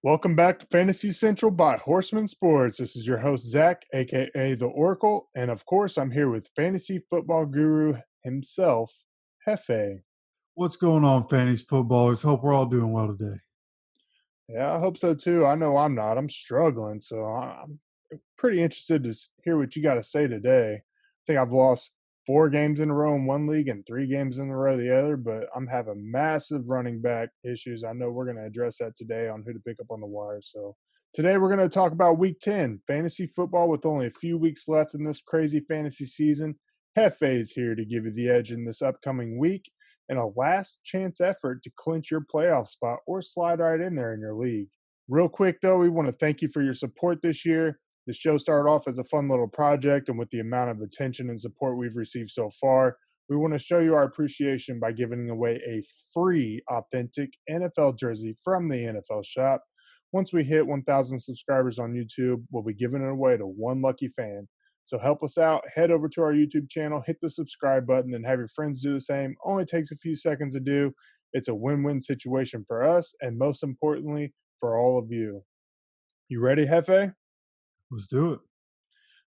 Welcome back to Fantasy Central by Horsemen Sports. This is your host, Zach, aka The Oracle. And of course, I'm here with fantasy football guru himself, Hefe. What's going on, fantasy footballers? Hope we're all doing well today. Yeah, I hope so too. I know I'm not. I'm struggling. So I'm pretty interested to hear what you got to say today. I think I've lost 4 games in a row in one league and 3 games in a row the other, but I'm having massive running back issues. I know we're going to address that today on who to pick up on the wire. So today we're going to talk about week 10, fantasy football with only a few weeks left in this crazy fantasy season. Hefe is here to give you the edge in this upcoming week and a last chance effort to clinch your playoff spot or slide right in there in your league. Real quick, though, we want to thank you for your support this year. The show started off as a fun little project, and with the amount of attention and support we've received so far, we want to show you our appreciation by giving away a free, authentic NFL jersey from the NFL shop. Once we hit 1,000 subscribers on YouTube, we'll be giving it away to one lucky fan. So help us out. Head over to our YouTube channel, hit the subscribe button, and have your friends do the same. Only takes a few seconds to do. It's a win-win situation for us, and most importantly, for all of you. You ready, Hefe? Let's do it.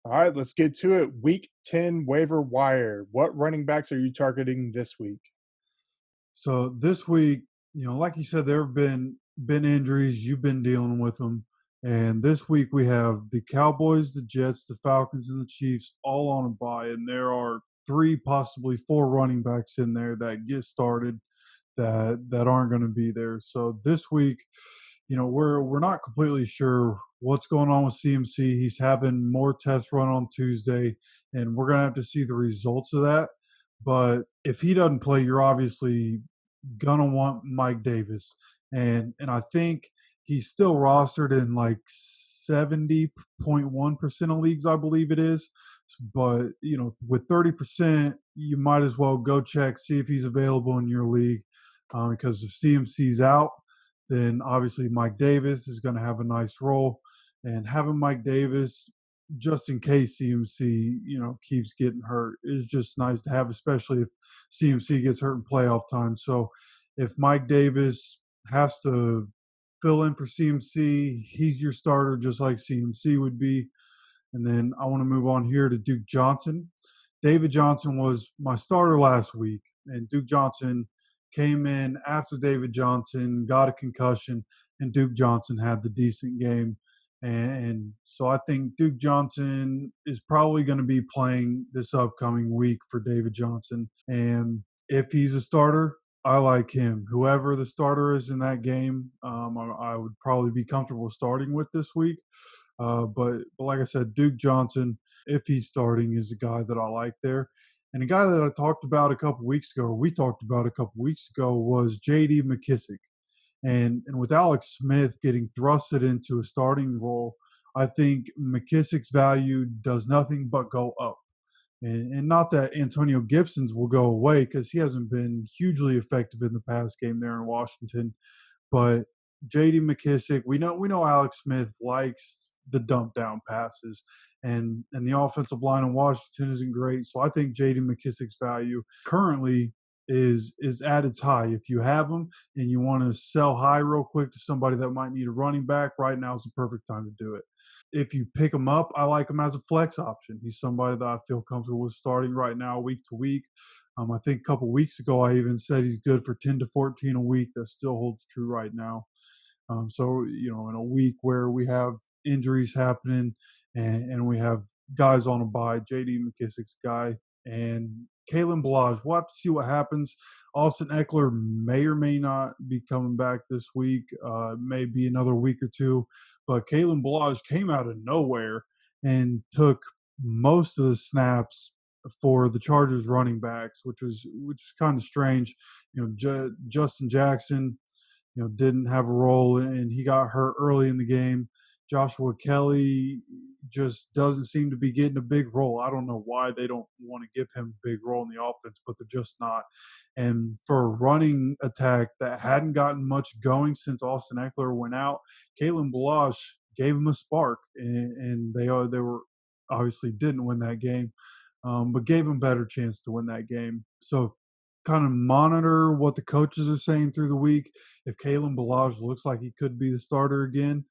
All right, let's get to it. Week 10 waiver wire. What running backs are you targeting this week? So this week, like you said, there have been injuries. You've been dealing with them, and this week we have the Cowboys, the Jets, the Falcons, and the Chiefs all on a bye, and there are three, possibly four running backs in there that get started that aren't going to be there. So this week, we're not completely sure what's going on with CMC. He's having more tests run on Tuesday, and we're going to have to see the results of that. But if he doesn't play, you're obviously gonna want Mike Davis, and I think he's still rostered in like 70.1% of leagues, I believe it is. But with 30%, you might as well go check, see if he's available in your league, because if CMC's out, then obviously Mike Davis is going to have a nice role, and having Mike Davis just in case CMC, keeps getting hurt is just nice to have, especially if CMC gets hurt in playoff time. So if Mike Davis has to fill in for CMC, he's your starter just like CMC would be. And then I want to move on here to Duke Johnson. David Johnson was my starter last week, and Duke Johnson came in after David Johnson got a concussion, and Duke Johnson had the decent game. And so I think Duke Johnson is probably going to be playing this upcoming week for David Johnson. And if he's a starter, I like him. Whoever the starter is in that game, I would probably be comfortable starting with this week. But like I said, Duke Johnson, if he's starting, is a guy that I like there. And a guy that I talked about a couple weeks ago, or we talked about a couple weeks ago, was J.D. McKissick. And with Alex Smith getting thrusted into a starting role, I think McKissick's value does nothing but go up. And not that Antonio Gibson's will go away because he hasn't been hugely effective in the past game there in Washington. But J.D. McKissick, we know Alex Smith likes the dump down passes, and the offensive line in Washington isn't great. So I think J.D. McKissick's value currently is at its high. If you have him and you want to sell high real quick to somebody that might need a running back, right now is the perfect time to do it. If you pick him up, I like him as a flex option. He's somebody that I feel comfortable with starting right now, week to week. I think a couple weeks ago, I even said he's good for 10 to 14 a week. That still holds true right now. So, in a week where we have injuries happening and we have guys on a bye, J.D. McKissick's guy, and Kalen Balaj, we'll have to see what happens. Austin Eckler may or may not be coming back this week, maybe another week or two. But Kalen Balaj came out of nowhere and took most of the snaps for the Chargers running backs, which is kind of strange. Justin Jackson, didn't have a role and he got hurt early in the game. Joshua Kelly just doesn't seem to be getting a big role. I don't know why they don't want to give him a big role in the offense, but they're just not. And for a running attack that hadn't gotten much going since Austin Eckler went out, Kalen Balaj gave him a spark, and they were obviously didn't win that game, but gave him a better chance to win that game. So kind of monitor what the coaches are saying through the week. If Kalen Balaj looks like he could be the starter again,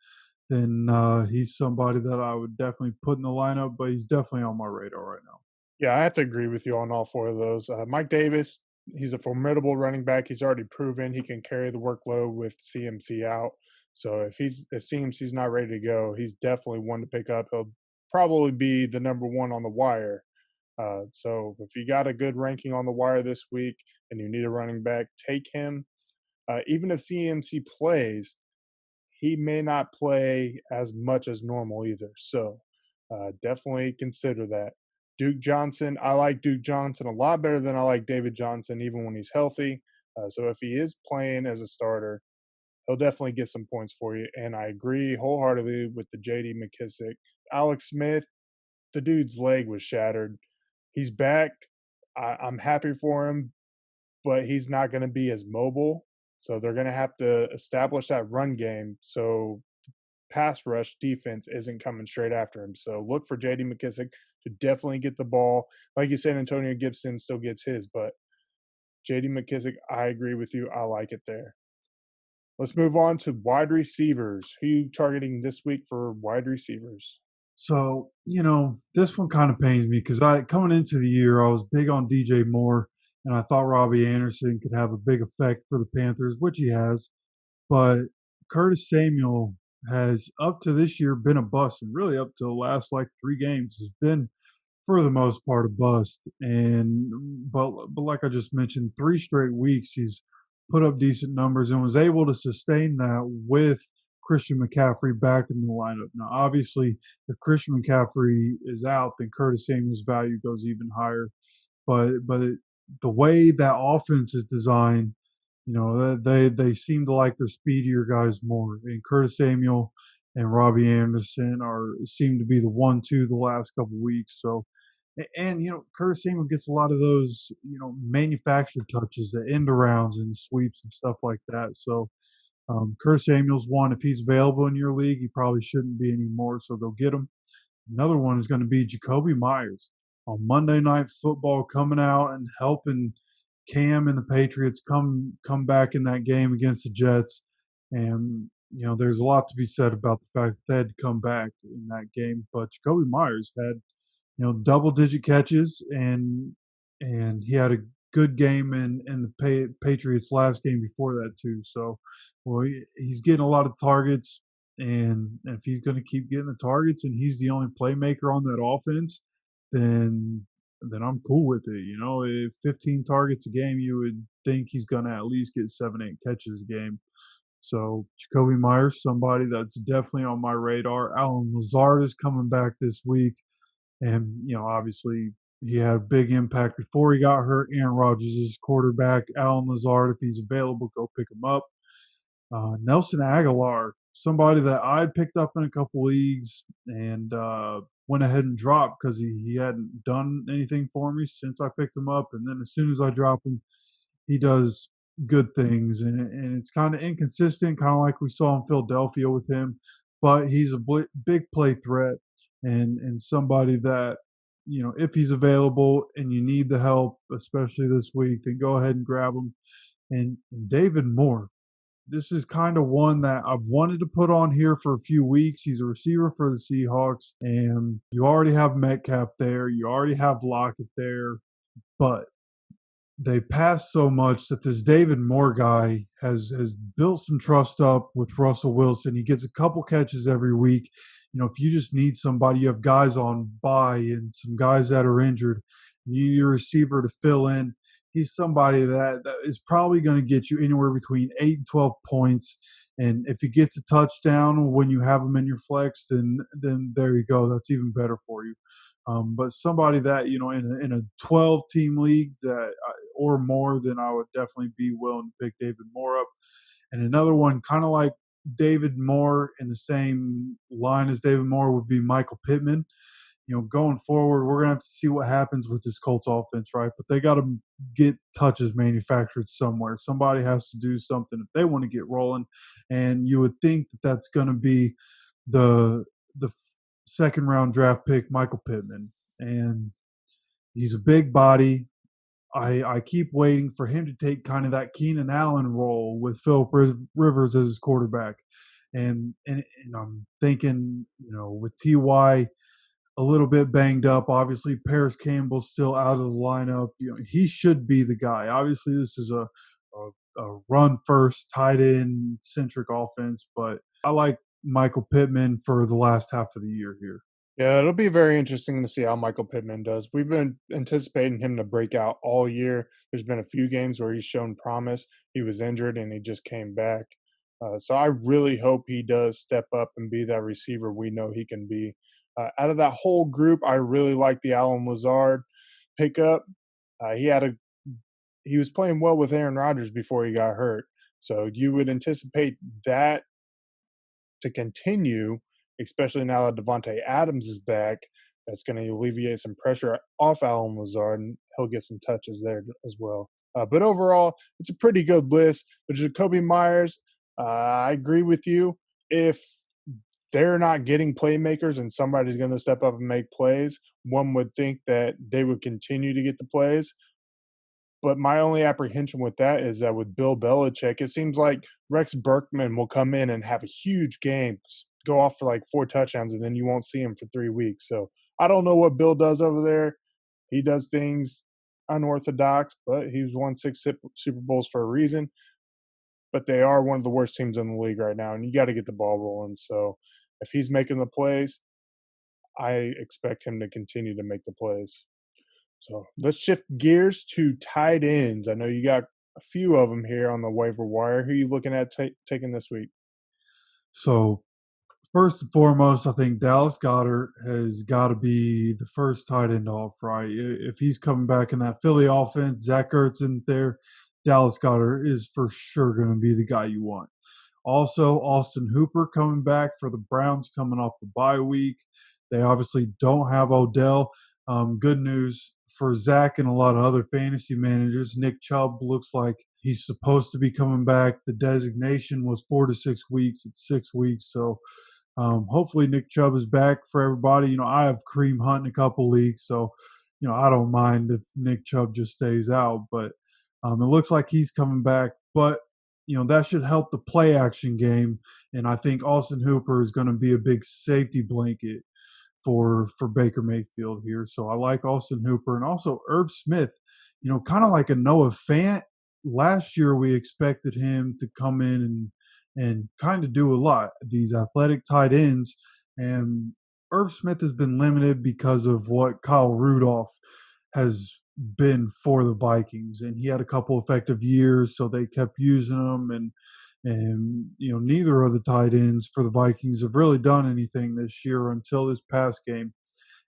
then he's somebody that I would definitely put in the lineup, but he's definitely on my radar right now. Yeah, I have to agree with you on all four of those. Mike Davis, he's a formidable running back. He's already proven he can carry the workload with CMC out. So if CMC's not ready to go, he's definitely one to pick up. He'll probably be the number one on the wire. So if you got a good ranking on the wire this week and you need a running back, take him. Even if CMC plays, he may not play as much as normal either. So definitely consider that. Duke Johnson, I like Duke Johnson a lot better than I like David Johnson, even when he's healthy. So if he is playing as a starter, he'll definitely get some points for you. And I agree wholeheartedly with the JD McKissick. Alex Smith, the dude's leg was shattered. He's back. I'm happy for him, but he's not going to be as mobile. So they're going to have to establish that run game so pass rush defense isn't coming straight after him. So look for JD McKissick to definitely get the ball. Like you said, Antonio Gibson still gets his, but JD McKissick, I agree with you. I like it there. Let's move on to wide receivers. Who you targeting this week for wide receivers? So, this one kind of pains me because coming into the year, I was big on DJ Moore, and I thought Robbie Anderson could have a big effect for the Panthers, which he has. But Curtis Samuel has, up to this year, been a bust, and really up to the last like 3 games has been, for the most part, a bust. And but like I just mentioned, 3 straight weeks he's put up decent numbers and was able to sustain that with Christian McCaffrey back in the lineup. Now, obviously, if Christian McCaffrey is out, then Curtis Samuel's value goes even higher. But the way that offense is designed, they seem to like their speedier guys more. And Curtis Samuel and Robbie Anderson seem to be the 1-2 the last couple weeks. So, and Curtis Samuel gets a lot of those manufactured touches, the end arounds and sweeps and stuff like that. So Curtis Samuel's one. If he's available in your league, he probably shouldn't be anymore. So go get him. Another one is going to be Jacoby Myers on Monday Night Football, coming out and helping Cam and the Patriots come back in that game against the Jets. And there's a lot to be said about the fact that they had to come back in that game. But Jacoby Myers had double-digit catches, and he had a good game in the Patriots' last game before that too. So, well, he's getting a lot of targets, and if he's going to keep getting the targets, and he's the only playmaker on that offense, then I'm cool with it. If 15 targets a game, you would think he's going to at least get 7, 8 catches a game. So Jacoby Myers, somebody that's definitely on my radar. Allen Lazard is coming back this week. And, obviously he had a big impact before he got hurt. Aaron Rodgers is quarterback. Allen Lazard, if he's available, go pick him up. Nelson Aguilar, somebody that I picked up in a couple leagues and went ahead and dropped because he hadn't done anything for me since I picked him up. And then as soon as I drop him, he does good things. And it's kind of inconsistent, kind of like we saw in Philadelphia with him. But he's a big play threat and somebody that, if he's available and you need the help, especially this week, then go ahead and grab him. And David Moore, this is kind of one that I've wanted to put on here for a few weeks. He's a receiver for the Seahawks, and you already have Metcalf there. You already have Lockett there, but they pass so much that this David Moore guy has built some trust up with Russell Wilson. He gets a couple catches every week. If you just need somebody, you have guys on bye and some guys that are injured, you need your receiver to fill in. He's somebody that is probably going to get you anywhere between 8 and 12 points. And if he gets a touchdown when you have him in your flex, then there you go. That's even better for you. But somebody that, in a 12-team league or more, then I would definitely be willing to pick David Moore up. And another one, kind of like David Moore, in the same line as David Moore, would be Michael Pittman. Going forward, we're going to have to see what happens with this Colts offense, right? But they got to get touches manufactured somewhere. Somebody has to do something if they want to get rolling. And you would think that that's going to be the second round draft pick, Michael Pittman. And he's a big body. I keep waiting for him to take kind of that Keenan Allen role with Philip Rivers as his quarterback, and I'm thinking, with Ty a little bit banged up, obviously Paris Campbell's still out of the lineup. He should be the guy. Obviously, this is a run first, tight end centric offense, but I like Michael Pittman for the last half of the year here. Yeah, it'll be very interesting to see how Michael Pittman does. We've been anticipating him to break out all year. There's been a few games where he's shown promise. He was injured and he just came back. So I really hope he does step up and be that receiver we know he can be. Out of that whole group, I really like the Alan Lazard pickup. He had a he was playing well with Aaron Rodgers before he got hurt. So you would anticipate that to continue, especially now that Devontae Adams is back. That's going to alleviate some pressure off Alan Lazard, and he'll get some touches there as well. But overall, it's a pretty good list. But Jacoby Myers, I agree with you. If they're not getting playmakers and somebody's going to step up and make plays, one would think that they would continue to get the plays. But my only apprehension with that is that with Bill Belichick, it seems like Rex Burkman will come in and have a huge game, go off for like 4 touchdowns, and then you won't see him for 3 weeks. So I don't know what Bill does over there. He does things unorthodox, but he's won 6 Super Bowls for a reason. But they are one of the worst teams in the league right now, and you got to get the ball rolling. So if he's making the plays, I expect him to continue to make the plays. So let's shift gears to tight ends. I know you got a few of them here on the waiver wire. Who are you looking at taking this week? So first and foremost, I think Dallas Goddard has got to be the first tight end off, right? If he's coming back in that Philly offense, Zach Ertz in there, Dallas Goddard is for sure going to be the guy you want. Also, Austin Hooper coming back for the Browns coming off the bye week. They obviously don't have Odell. Good news for Zach and a lot of other fantasy managers. Nick Chubb looks like he's supposed to be coming back. The designation was 4 to 6 weeks. It's 6 weeks. So hopefully Nick Chubb is back for everybody. I have Kareem Hunt in a couple leagues, so I don't mind if Nick Chubb just stays out. But it looks like he's coming back. But that should help the play action game, and I think Austin Hooper is going to be a big safety blanket for Baker Mayfield here. So I like Austin Hooper and also Irv Smith. Kind of like a Noah Fant. Last year we expected him to come in and kind of do a lot. These athletic tight ends, and Irv Smith has been limited because of what Kyle Rudolph has been for the Vikings, and he had a couple effective years, so they kept using him. And neither of the tight ends for the Vikings have really done anything this year until this past game,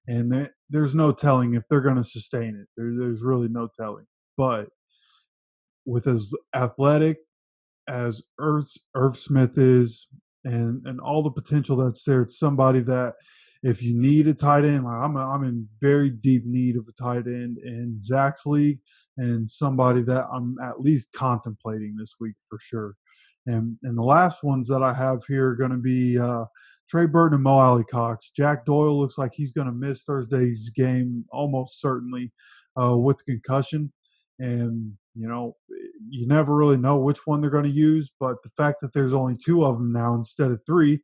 and there's no telling if they're going to sustain it. There's really no telling. But with as athletic as Irv Smith is, and all the potential that's there, it's somebody that if you need a tight end, like I'm in very deep need of a tight end in Zach's league, and somebody that I'm at least contemplating this week for sure. And the last ones that I have here are going to be Trey Burton and Mo Alley Cox. Jack Doyle looks like he's going to miss Thursday's game almost certainly with concussion. And, you never really know which one they're going to use. But the fact that there's only 2 of them now instead of 3,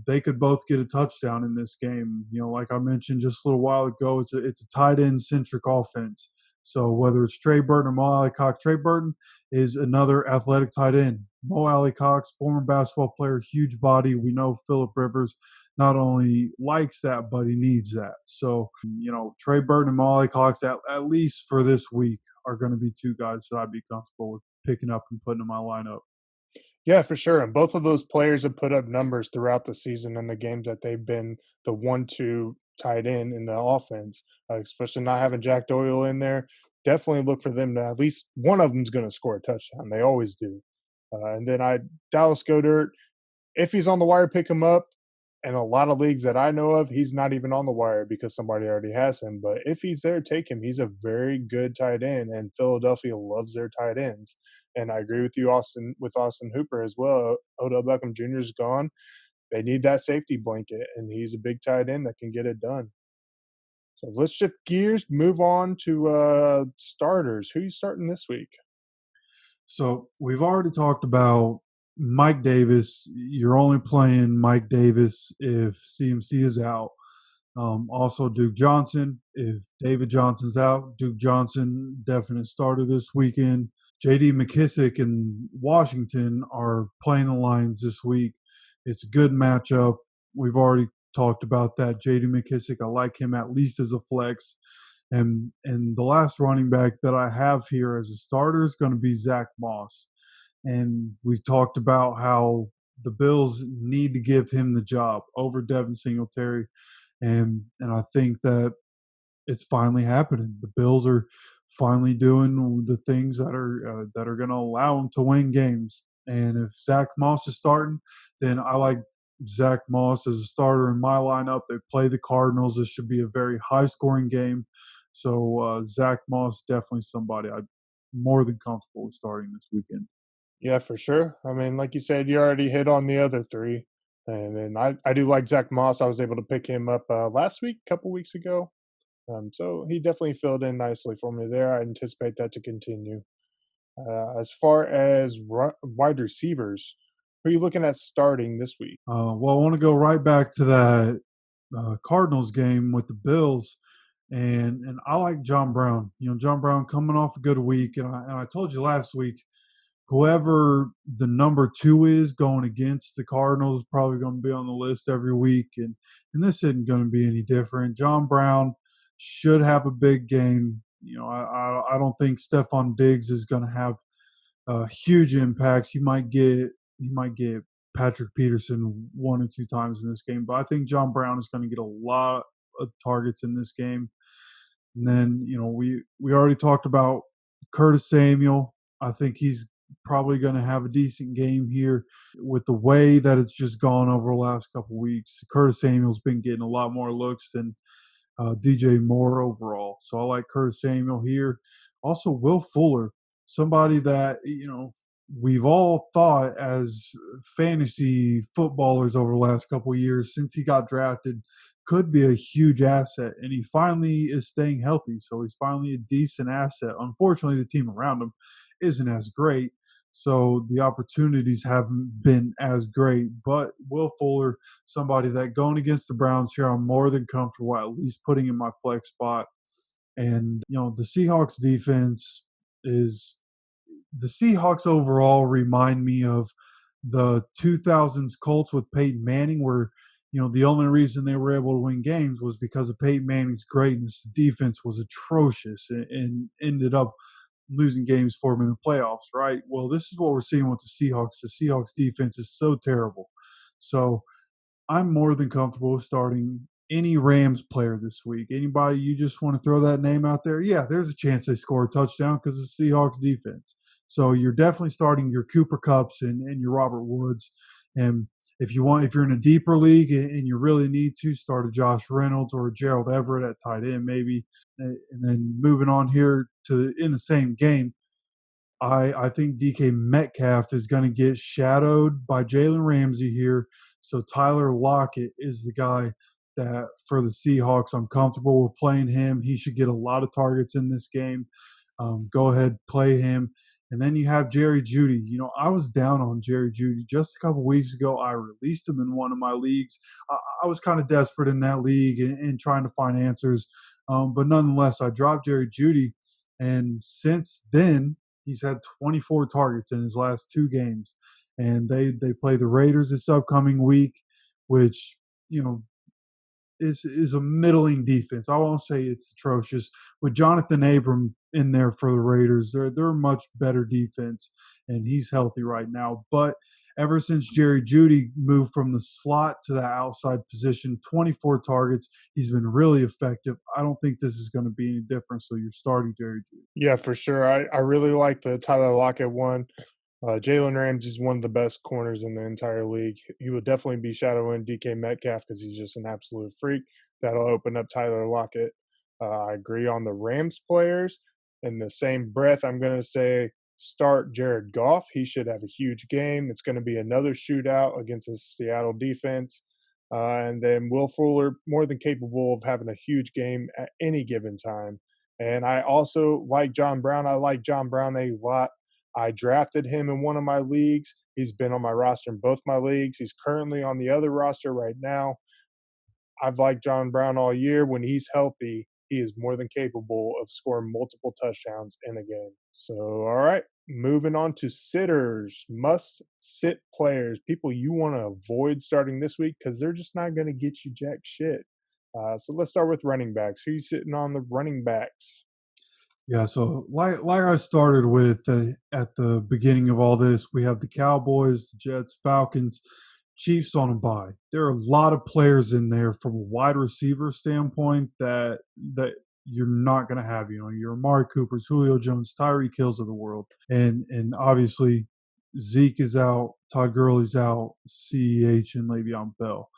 they could both get a touchdown in this game. Like I mentioned just a little while ago, it's a tight end centric offense. So whether it's Trey Burton or Mo Alley Cox, Trey Burton is another athletic tight end. Mo Alley Cox, former basketball player, huge body. We know Philip Rivers not only likes that, but he needs that. So, Trey Burton and Mo Alley Cox, at least for this week, are going to be 2 guys that I'd be comfortable with picking up and putting in my lineup. Yeah, for sure. And both of those players have put up numbers throughout the season in the games that they've been the 1-2 tight end in the offense, especially not having Jack Doyle in there. Definitely look for them to at least one of them's going to score a touchdown. They always do. And then Dallas Goedert, if he's on the wire, pick him up. In a lot of leagues that I know of, he's not even on the wire because somebody already has him. But if he's there, take him. He's a very good tight end, and Philadelphia loves their tight ends. And I agree with you, with Austin Hooper as well. Odell Beckham Jr. is gone. They need that safety blanket, and he's a big tight end that can get it done. So let's shift gears, move on to starters. Who are you starting this week? So we've already talked about Mike Davis. You're only playing Mike Davis if CMC is out. Also, Duke Johnson. If David Johnson's out, Duke Johnson, definite starter this weekend. JD McKissick and Washington are playing the Lions this week. It's a good matchup. We've already talked about that. JD McKissick, I like him at least as a flex. And the last running back that I have here as a starter is going to be Zach Moss. And we've talked about how the Bills need to give him the job over Devin Singletary. And I think that it's finally happening. The Bills are finally doing the things that are going to allow them to win games. And if Zach Moss is starting, then I like Zach Moss as a starter in my lineup. They play the Cardinals. This should be a very high scoring game. So Zach Moss definitely somebody I'm more than comfortable with starting this weekend. Yeah, for sure. I mean, like you said, you already hit on the other three. And then I do like Zach Moss. I was able to pick him up last week, a couple weeks ago. So he definitely filled in nicely for me there. I anticipate that to continue. As far as wide receivers, who are you looking at starting this week? Well, I want to go right back to that Cardinals game with the Bills, and I like John Brown. You know, John Brown coming off a good week, and I told you last week, whoever the number two is going against the Cardinals is probably going to be on the list every week, and this isn't going to be any different. John Brown should have a big game. You know, I don't think Stephon Diggs is going to have huge impacts. He might get Patrick Peterson one or two times in this game, but I think John Brown is going to get a lot of targets in this game. And then we already talked about Curtis Samuel. I think he's probably going to have a decent game here with the way that it's just gone over the last couple of weeks. Curtis Samuel's been getting a lot more looks than DJ Moore overall. So I like Curtis Samuel here. Also, Will Fuller, somebody that, we've all thought as fantasy footballers over the last couple of years since he got drafted could be a huge asset. And he finally is staying healthy. So he's finally a decent asset. Unfortunately, the team around him isn't as great. So the opportunities haven't been as great. But Will Fuller, somebody that going against the Browns here, I'm more than comfortable at least putting in my flex spot. And, the Seahawks defense is the Seahawks overall remind me of the 2000s Colts with Peyton Manning, where, the only reason they were able to win games was because of Peyton Manning's greatness. The defense was atrocious and ended up losing games for them in the playoffs, right? Well, this is what we're seeing with the Seahawks. The Seahawks defense is so terrible. So I'm more than comfortable with starting any Rams player this week. Anybody you just want to throw that name out there? Yeah, there's a chance they score a touchdown because of the Seahawks defense. So you're definitely starting your Cooper Cups and your Robert Woods. And if you're in a deeper league and you really need to, start a Josh Reynolds or a Gerald Everett at tight end, maybe. And then moving on here to in the same game, I think DK Metcalf is going to get shadowed by Jalen Ramsey here. So Tyler Lockett is the guy that for the Seahawks, I'm comfortable with playing him. He should get a lot of targets in this game. Go ahead, play him. And then you have Jerry Jeudy. I was down on Jerry Jeudy just a couple weeks ago. I released him in one of my leagues. I was kind of desperate in that league and trying to find answers. But nonetheless, I dropped Jerry Jeudy. And since then, he's had 24 targets in his last two games, and they play the Raiders this upcoming week, which is a middling defense. I won't say it's atrocious. With Jonathan Abram in there for the Raiders, they're a much better defense, and he's healthy right now. But ever since Jerry Jeudy moved from the slot to the outside position, 24 targets, he's been really effective. I don't think this is going to be any different. So you're starting Jerry Jeudy. Yeah, for sure. I really like the Tyler Lockett one. Jalen Ramsey is one of the best corners in the entire league. He would definitely be shadowing DK Metcalf because he's just an absolute freak. That'll open up Tyler Lockett. I agree on the Rams players. In the same breath, I'm going to say start Jared Goff. He should have a huge game. It's going to be another shootout against the Seattle defense. And then Will Fuller, more than capable of having a huge game at any given time. And I also like John Brown. I like John Brown a lot. I drafted him in one of my leagues. He's been on my roster in both my leagues. He's currently on the other roster right now. I've liked John Brown all year. When he's healthy, he is more than capable of scoring multiple touchdowns in a game. So, all right, moving on to sitters, must sit players, people you want to avoid starting this week because they're just not going to get you jack shit. So let's start with running backs. Who you sitting on the running backs? Yeah, so like I started with at the beginning of all this, we have the Cowboys, the Jets, Falcons, Chiefs on a bye. There are a lot of players in there from a wide receiver standpoint that you're not going to have. You know, your Amari Coopers, Julio Jones, Tyreek Hills of the world, and obviously Zeke is out, Todd Gurley's out, CEH, and Le'Veon Bell.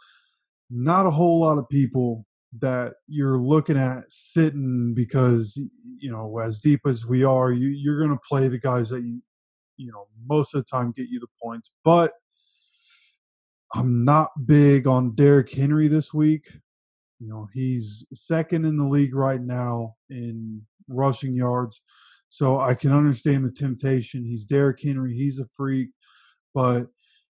Not a whole lot of people that you're looking at sitting because, you know, as deep as we are, you're going to play the guys that you know, most of the time get you the points. But I'm not big on Derrick Henry this week. You know, he's second in the league right now in rushing yards. So I can understand the temptation. He's Derrick Henry. He's a freak. But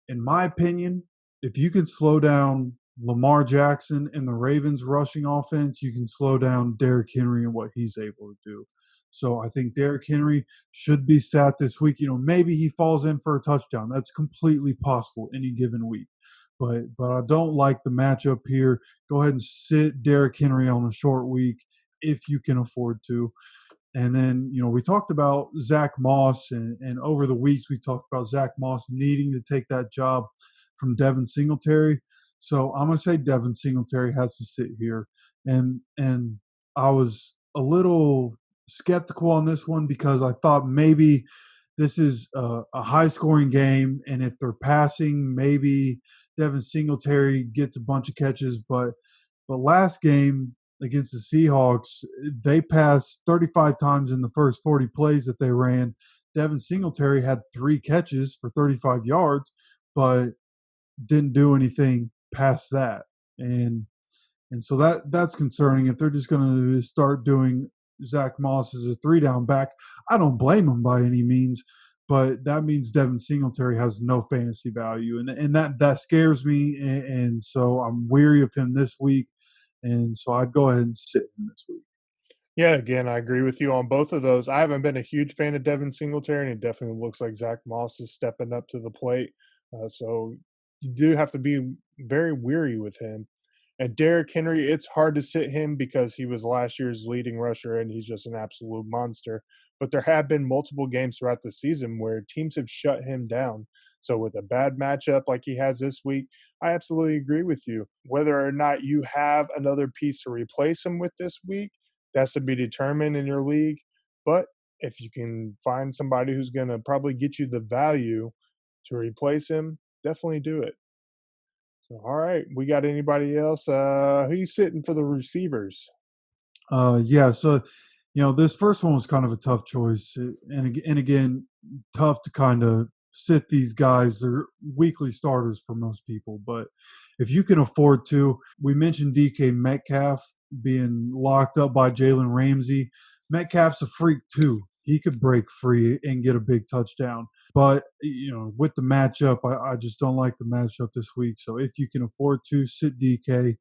in my opinion, if you can slow down Lamar Jackson and the Ravens rushing offense, you can slow down Derrick Henry and what he's able to do. So I think Derrick Henry should be sat this week. You know, maybe he falls in for a touchdown. That's completely possible any given week. But I don't like the matchup here. Go ahead and sit Derrick Henry on a short week if you can afford to. And then, you know, we talked about Zach Moss, and over the weeks, we talked about Zach Moss needing to take that job from Devin Singletary. So I'm going to say Devin Singletary has to sit here. And I was a little skeptical on this one because I thought maybe this is a high scoring game. And if they're passing, maybe Devin Singletary gets a bunch of catches. But last game, against the Seahawks, they passed 35 times in the first 40 plays that they ran. Devin Singletary had 3 catches for 35 yards, but didn't do anything past that. And so that's concerning. If they're just going to start doing Zach Moss as a 3-down back, I don't blame him by any means, but that means Devin Singletary has no fantasy value, and that scares me. And so I'm weary of him this week. And so I'd go ahead and sit him this week. Yeah, again, I agree with you on both of those. I haven't been a huge fan of Devin Singletary, and it definitely looks like Zach Moss is stepping up to the plate. So you do have to be very weary with him. And Derrick Henry, it's hard to sit him because he was last year's leading rusher and he's just an absolute monster. But there have been multiple games throughout the season where teams have shut him down. So with a bad matchup like he has this week, I absolutely agree with you. Whether or not you have another piece to replace him with this week, that's to be determined in your league. But if you can find somebody who's going to probably get you the value to replace him, definitely do it. So, all right, we got anybody else? Who you sitting for the receivers? Yeah, so you know, this first one was kind of a tough choice, and again, tough to kind of sit these guys. They're weekly starters for most people, but if you can afford to, we mentioned DK Metcalf being locked up by Jalen Ramsey. Metcalf's a freak too. He could break free and get a big touchdown. But you know, with the matchup, I just don't like the matchup this week. So if you can afford to, sit DK.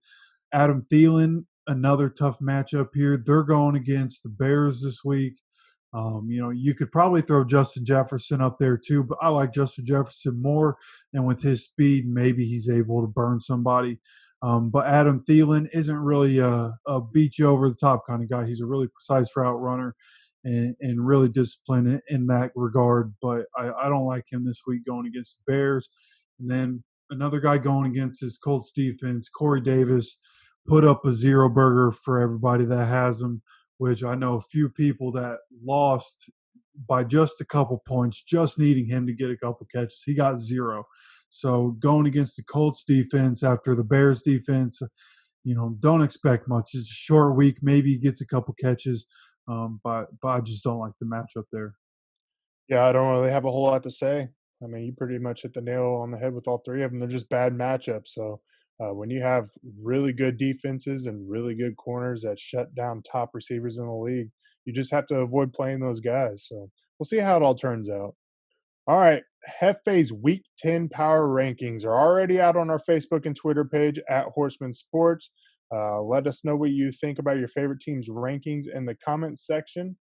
Adam Thielen, another tough matchup here. They're going against the Bears this week. You know, you could probably throw Justin Jefferson up there too, but I like Justin Jefferson more. And with his speed, maybe he's able to burn somebody. But Adam Thielen isn't really a beat you over the top kind of guy. He's a really precise route runner and really disciplined in that regard. But I don't like him this week going against the Bears. And then another guy going against his Colts defense, Corey Davis, put up a zero burger for everybody that has him, which I know a few people that lost by just a couple points, just needing him to get a couple catches. He got zero. So going against the Colts defense after the Bears defense, you know, don't expect much. It's a short week. Maybe he gets a couple catches, but I just don't like the matchup there. Yeah, I don't really have a whole lot to say. I mean, you pretty much hit the nail on the head with all three of them. They're just bad matchups. So When you have really good defenses and really good corners that shut down top receivers in the league, you just have to avoid playing those guys. So we'll see how it all turns out. All right. Hefe's Week 10 power rankings are already out on our Facebook and Twitter page at Horsemen Sports. Let us know what you think about your favorite team's rankings in the comments section.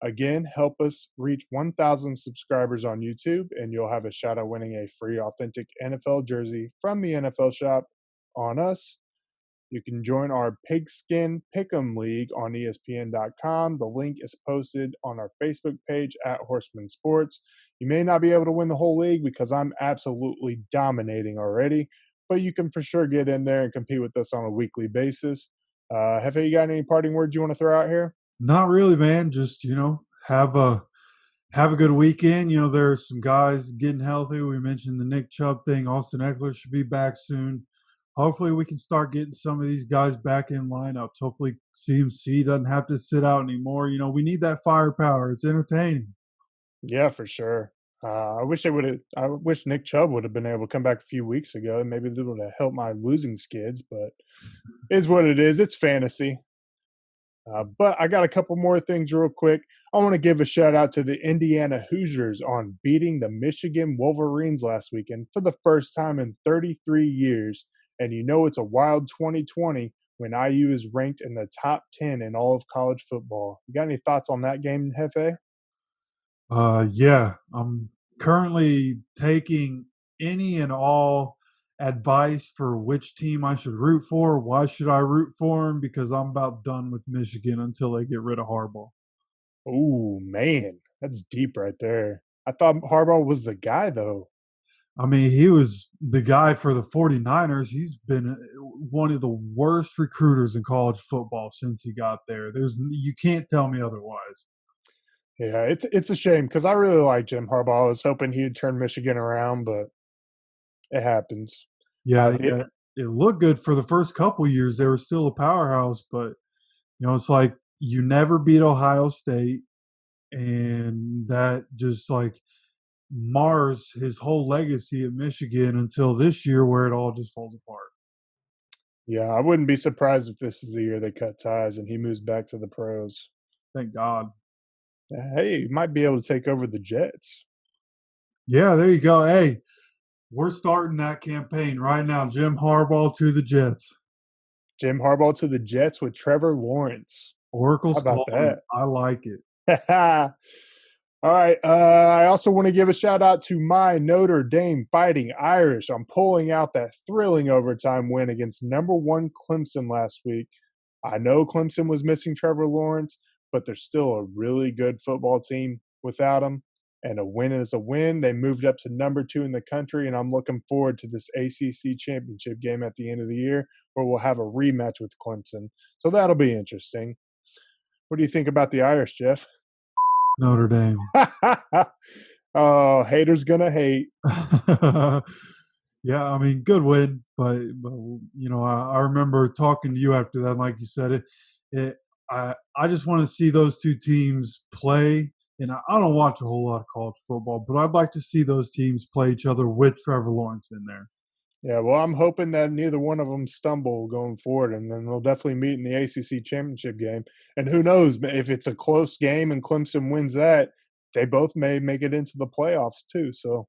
Again, help us reach 1,000 subscribers on YouTube, and you'll have a shot at winning a free, authentic NFL jersey from the NFL shop on us. You can join our Pigskin Pick'em League on ESPN.com. The link is posted on our Facebook page at Horseman Sports. You may not be able to win the whole league because I'm absolutely dominating already, but you can for sure get in there and compete with us on a weekly basis. Hefe, you got any parting words you want to throw out here? Not really, man. Just have a good weekend. There's some guys getting healthy. We mentioned the Nick Chubb thing. Austin Eckler should be back soon. Hopefully, we can start getting some of these guys back in lineups. Hopefully, CMC doesn't have to sit out anymore. We need that firepower. It's entertaining. Yeah, for sure. I wish they would have. I wish Nick Chubb would have been able to come back a few weeks ago. Maybe that would have helped my losing skids, but is what it is. It's fantasy. But I got a couple more things real quick. I want to give a shout out to the Indiana Hoosiers on beating the Michigan Wolverines last weekend for the first time in 33 years. And it's a wild 2020 when IU is ranked in the top 10 in all of college football. You got any thoughts on that game, Hefe? Yeah, I'm currently taking any and all advice for which team I should root for. Why should I root for them? Because I'm about done with Michigan until they get rid of Harbaugh. Oh, man. That's deep right there. I thought Harbaugh was the guy, though. I mean, he was the guy for the 49ers. He's been one of the worst recruiters in college football since he got there. You can't tell me otherwise. Yeah, it's a shame because I really like Jim Harbaugh. I was hoping he'd turn Michigan around, but it happens. Yeah, The yeah. It looked good for the first couple years. They were still a powerhouse, but it's like you never beat Ohio State, and that just like mars his whole legacy at Michigan until this year where it all just falls apart. Yeah, I wouldn't be surprised if this is the year they cut ties and he moves back to the pros. Thank God. Hey, he might be able to take over the Jets. Yeah, there you go. Hey, we're starting that campaign right now. Jim Harbaugh to the Jets. Jim Harbaugh to the Jets with Trevor Lawrence. Oracle's How about calling. that? I like it. All right. I also want to give a shout out to my Notre Dame Fighting Irish. I'm pulling out that thrilling overtime win against number one Clemson last week. I know Clemson was missing Trevor Lawrence, but they're still a really good football team without him. And a win is a win. They moved up to number 2 in the country, and I'm looking forward to this ACC championship game at the end of the year where we'll have a rematch with Clemson. So that'll be interesting. What do you think about the Irish, Jeff? Notre Dame. Oh, haters gonna hate. Yeah, I mean, good win, but I remember talking to you after that. Like you said, I just want to see those two teams play. And I don't watch a whole lot of college football, but I'd like to see those teams play each other with Trevor Lawrence in there. Yeah, well, I'm hoping that neither one of them stumble going forward, and then they'll definitely meet in the ACC championship game. And who knows, if it's a close game and Clemson wins that, they both may make it into the playoffs too. So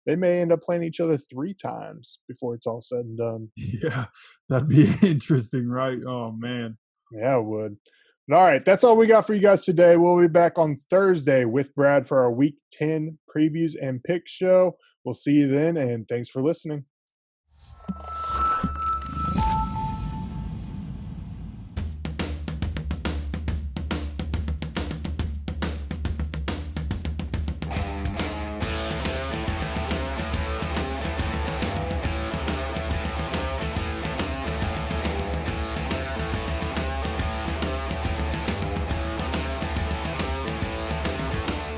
they may end up playing each other 3 times before it's all said and done. Yeah, that'd be interesting, right? Oh man. Yeah, it would. But all right, that's all we got for you guys today. We'll be back on Thursday with Brad for our Week 10 previews and pick show. We'll see you then, and thanks for listening.